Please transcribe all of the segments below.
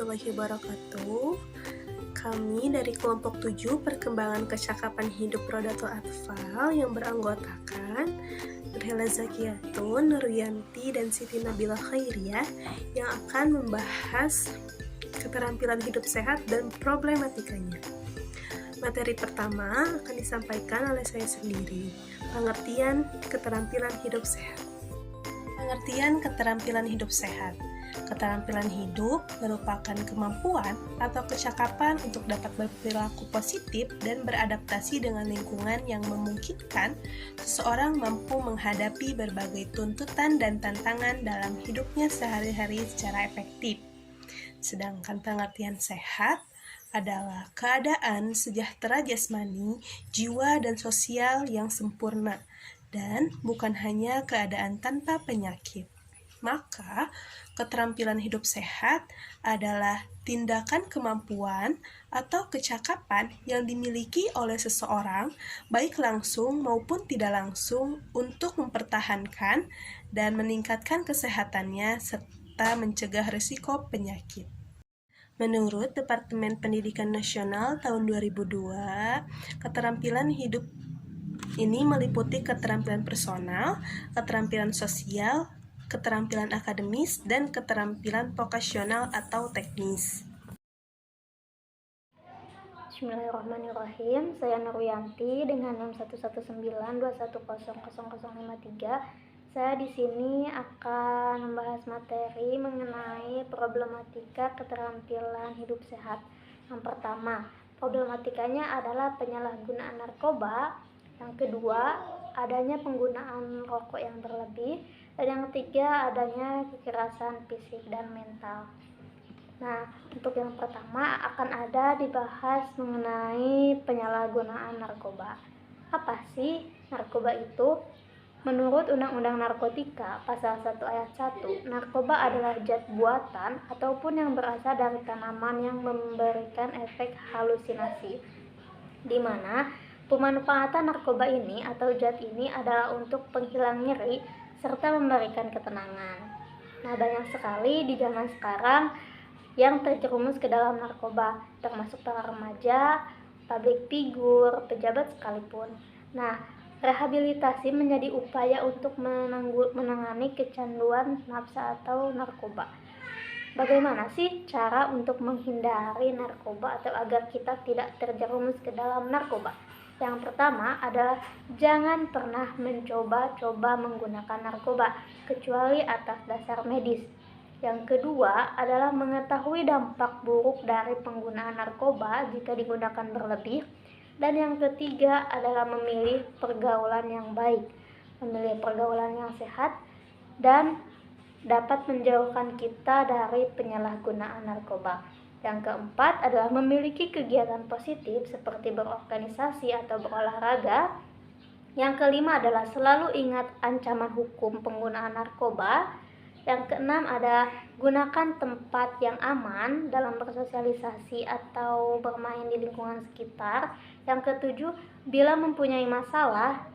warahmatullahi wabarakatuh. Kami dari kelompok 7 Perkembangan Kecakapan Hidup Rodatul Atfal yang beranggotakan Nurhela Zakiyatun, Nuryanti, dan Siti Nabila Khairiyah yang akan membahas keterampilan hidup sehat dan problematikanya. Materi pertama akan disampaikan oleh saya sendiri, pengertian keterampilan hidup sehat. Pengertian keterampilan hidup sehat. Keterampilan hidup merupakan kemampuan atau kecakapan untuk dapat berperilaku positif dan beradaptasi dengan lingkungan yang memungkinkan seseorang mampu menghadapi berbagai tuntutan dan tantangan dalam hidupnya sehari-hari secara efektif. Sedangkan pengertian sehat adalah keadaan sejahtera jasmani, jiwa, dan sosial yang sempurna, dan bukan hanya keadaan tanpa penyakit. Maka, keterampilan hidup sehat adalah tindakan kemampuan atau kecakapan yang dimiliki oleh seseorang, baik langsung maupun tidak langsung, untuk mempertahankan dan meningkatkan kesehatannya serta mencegah risiko penyakit. Menurut Departemen Pendidikan Nasional tahun 2002, keterampilan hidup ini meliputi keterampilan personal, keterampilan sosial, keterampilan akademis, dan keterampilan vokasional atau teknis. Bismillahirrahmanirrahim. Saya Nuryanti dengan NIM 11921000053. Saya di sini akan membahas materi mengenai problematika keterampilan hidup sehat. Yang pertama, problematikanya adalah penyalahgunaan narkoba. Yang kedua, adanya penggunaan rokok yang berlebih. Dan yang ketiga, adanya kekerasan fisik dan mental. Nah, untuk yang pertama akan ada dibahas mengenai penyalahgunaan narkoba. Apa sih narkoba itu? Menurut Undang-Undang Narkotika Pasal 1 Ayat 1, narkoba adalah zat buatan ataupun yang berasal dari tanaman yang memberikan efek halusinasi, di mana pemanfaatan narkoba ini atau zat ini adalah untuk penghilang nyeri serta memberikan ketenangan. Nah, banyak sekali di zaman sekarang yang terjerumus ke dalam narkoba, termasuk para remaja, public figure, pejabat sekalipun. Nah, rehabilitasi menjadi upaya untuk menangani kecanduan nafsa atau narkoba. Bagaimana sih cara untuk menghindari narkoba atau agar kita tidak terjerumus ke dalam narkoba? Yang pertama adalah jangan pernah mencoba-coba menggunakan narkoba kecuali atas dasar medis. Yang kedua adalah mengetahui dampak buruk dari penggunaan narkoba jika digunakan berlebih. Dan yang ketiga adalah memilih pergaulan yang baik, memilih pergaulan yang sehat dan dapat menjauhkan kita dari penyalahgunaan narkoba. Yang keempat adalah memiliki kegiatan positif seperti berorganisasi atau berolahraga. Yang kelima adalah selalu ingat ancaman hukum penggunaan narkoba. Yang keenam ada gunakan tempat yang aman dalam bersosialisasi atau bermain di lingkungan sekitar. Yang ketujuh, bila mempunyai masalah,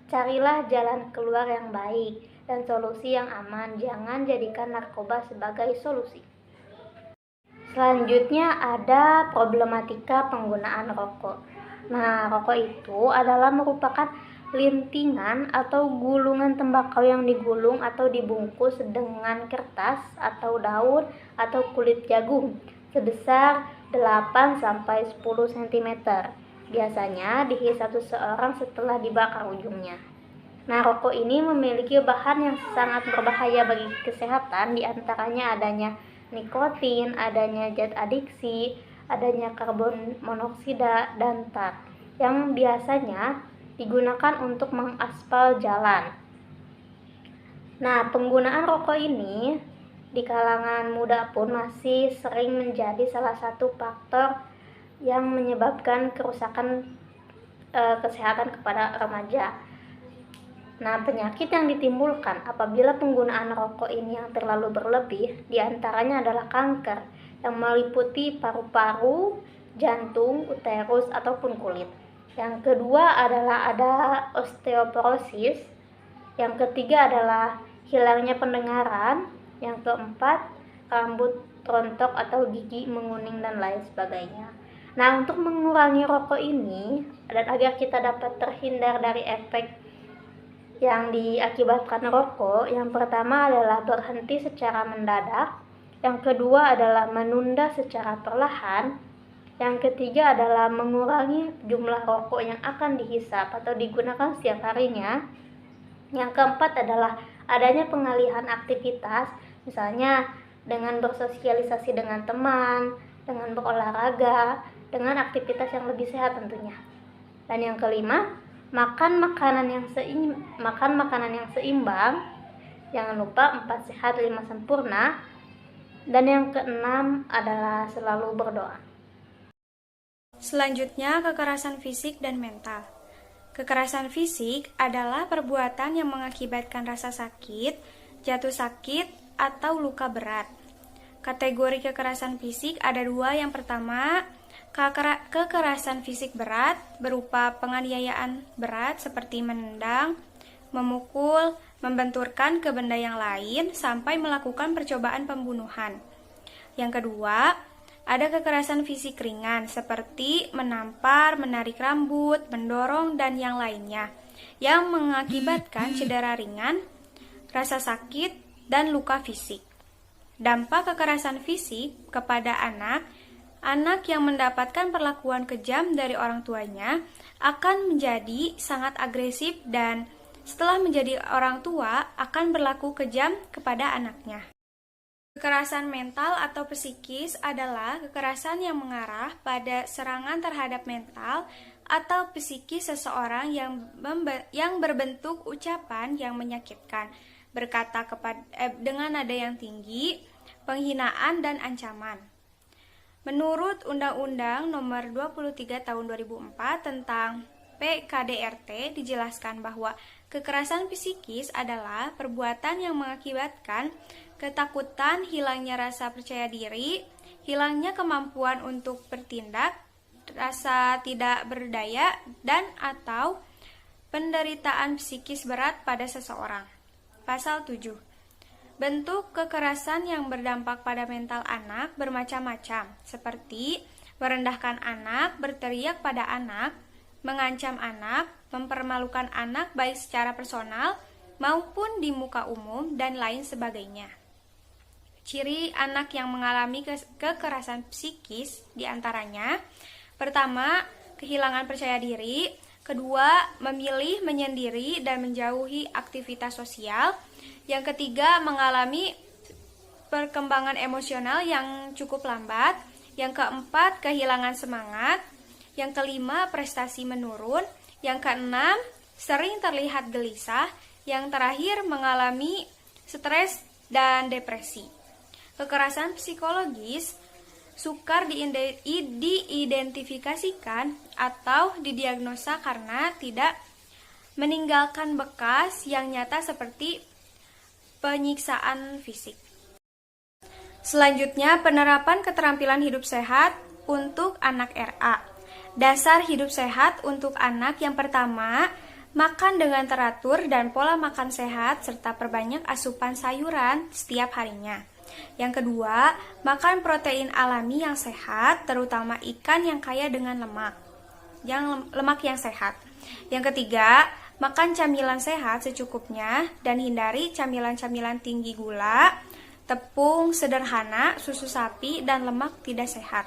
carilah jalan keluar yang baik dan solusi yang aman. Jangan jadikan narkoba sebagai solusi. Selanjutnya ada problematika penggunaan rokok. Nah, rokok itu adalah merupakan lintingan atau gulungan tembakau yang digulung atau dibungkus dengan kertas atau daun atau kulit jagung sebesar 8-10 cm. Biasanya dihisap seseorang setelah dibakar ujungnya. Nah, rokok ini memiliki bahan yang sangat berbahaya bagi kesehatan, diantaranya adanya nikotin, adanya zat adiksi, adanya karbon monoksida dan tar yang biasanya digunakan untuk mengaspal jalan. Nah, penggunaan rokok ini di kalangan muda pun masih sering menjadi salah satu faktor yang menyebabkan kerusakan kesehatan kepada remaja. Nah, penyakit yang ditimbulkan apabila penggunaan rokok ini yang terlalu berlebih diantaranya adalah kanker yang meliputi paru-paru, jantung, uterus, ataupun kulit. Yang kedua adalah ada osteoporosis. Yang ketiga adalah hilangnya pendengaran. Yang keempat, rambut rontok atau gigi menguning dan lain sebagainya. Nah, untuk mengurangi rokok ini dan agar kita dapat terhindar dari efek yang diakibatkan rokok, yang pertama adalah berhenti secara mendadak, yang kedua adalah menunda secara perlahan, yang ketiga adalah mengurangi jumlah rokok yang akan dihisap atau digunakan setiap harinya. Yang keempat adalah adanya pengalihan aktivitas, misalnya dengan bersosialisasi dengan teman, dengan berolahraga, dengan aktivitas yang lebih sehat tentunya. Dan yang kelima, makan makanan yang seimbang. Jangan lupa 4 sehat 5 sempurna. Dan yang keenam adalah selalu berdoa. Selanjutnya, kekerasan fisik dan mental. Kekerasan fisik adalah perbuatan yang mengakibatkan rasa sakit, jatuh sakit, atau luka berat. Kategori kekerasan fisik ada 2. Yang pertama, kekerasan fisik berat berupa penganiayaan berat seperti menendang, memukul, membenturkan ke benda yang lain, sampai melakukan percobaan pembunuhan. Yang kedua, ada kekerasan fisik ringan seperti menampar, menarik rambut, mendorong, dan yang lainnya yang mengakibatkan cedera ringan, rasa sakit, dan luka fisik. Dampak kekerasan fisik kepada anak yang mendapatkan perlakuan kejam dari orang tuanya akan menjadi sangat agresif dan setelah menjadi orang tua akan berlaku kejam kepada anaknya. Kekerasan mental atau psikis adalah kekerasan yang mengarah pada serangan terhadap mental atau psikis seseorang yang berbentuk ucapan yang menyakitkan, berkata dengan nada yang tinggi, penghinaan, dan ancaman. Menurut Undang-Undang Nomor 23 Tahun 2004 tentang PKDRT dijelaskan bahwa kekerasan psikis adalah perbuatan yang mengakibatkan ketakutan, hilangnya rasa percaya diri, hilangnya kemampuan untuk bertindak, rasa tidak berdaya, dan atau penderitaan psikis berat pada seseorang. Pasal 7. Bentuk kekerasan yang berdampak pada mental anak bermacam-macam, seperti merendahkan anak, berteriak pada anak, mengancam anak, mempermalukan anak baik secara personal maupun di muka umum, dan lain sebagainya. Ciri anak yang mengalami kekerasan psikis diantaranya: pertama, kehilangan percaya diri; kedua, memilih menyendiri dan menjauhi aktivitas sosial; yang ketiga, mengalami perkembangan emosional yang cukup lambat; yang keempat, kehilangan semangat; yang kelima, prestasi menurun; yang keenam, sering terlihat gelisah; yang terakhir, mengalami stres dan depresi. Kekerasan psikologis sukar diidentifikasikan atau didiagnosa karena tidak meninggalkan bekas yang nyata seperti penyiksaan fisik. Selanjutnya, penerapan keterampilan hidup sehat untuk anak RA. Dasar hidup sehat untuk anak yang pertama, makan dengan teratur dan pola makan sehat serta perbanyak asupan sayuran setiap harinya. Yang kedua, makan protein alami yang sehat, terutama ikan yang kaya dengan lemak yang sehat. Yang ketiga, makan camilan sehat secukupnya dan hindari camilan-camilan tinggi gula, tepung sederhana, susu sapi, dan lemak tidak sehat.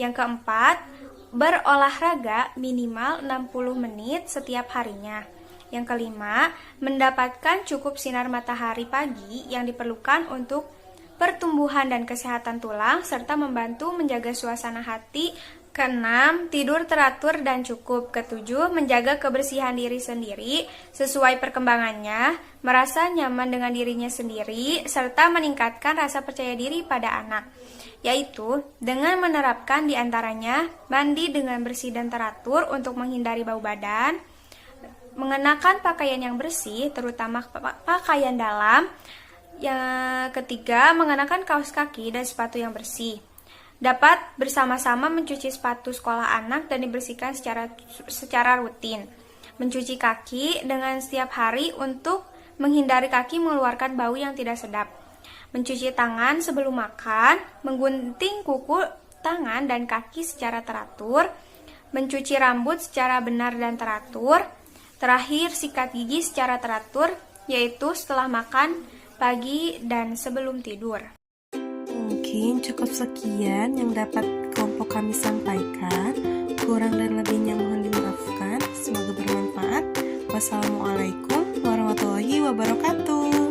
Yang keempat, berolahraga minimal 60 menit setiap harinya. Yang kelima, mendapatkan cukup sinar matahari pagi yang diperlukan untuk pertumbuhan dan kesehatan tulang, serta membantu menjaga suasana hati. Keenam, tidur teratur dan cukup. Ketujuh, menjaga kebersihan diri sendiri sesuai perkembangannya, merasa nyaman dengan dirinya sendiri, serta meningkatkan rasa percaya diri pada anak, yaitu dengan menerapkan diantaranya mandi dengan bersih dan teratur untuk menghindari bau badan, mengenakan pakaian yang bersih, terutama pakaian dalam. Yang ketiga, mengenakan kaos kaki dan sepatu yang bersih. Dapat bersama-sama mencuci sepatu sekolah anak dan dibersihkan secara rutin. Mencuci kaki dengan setiap hari untuk menghindari kaki mengeluarkan bau yang tidak sedap. mencuci tangan sebelum makan, menggunting kuku tangan dan kaki secara teratur, mencuci rambut secara benar dan teratur, terakhir sikat gigi secara teratur, yaitu setelah makan, pagi, dan sebelum tidur. Mungkin cukup sekian yang dapat kelompok kami sampaikan. Kurang dan lebihnya mohon dimaafkan. Semoga bermanfaat. Wassalamualaikum warahmatullahi wabarakatuh.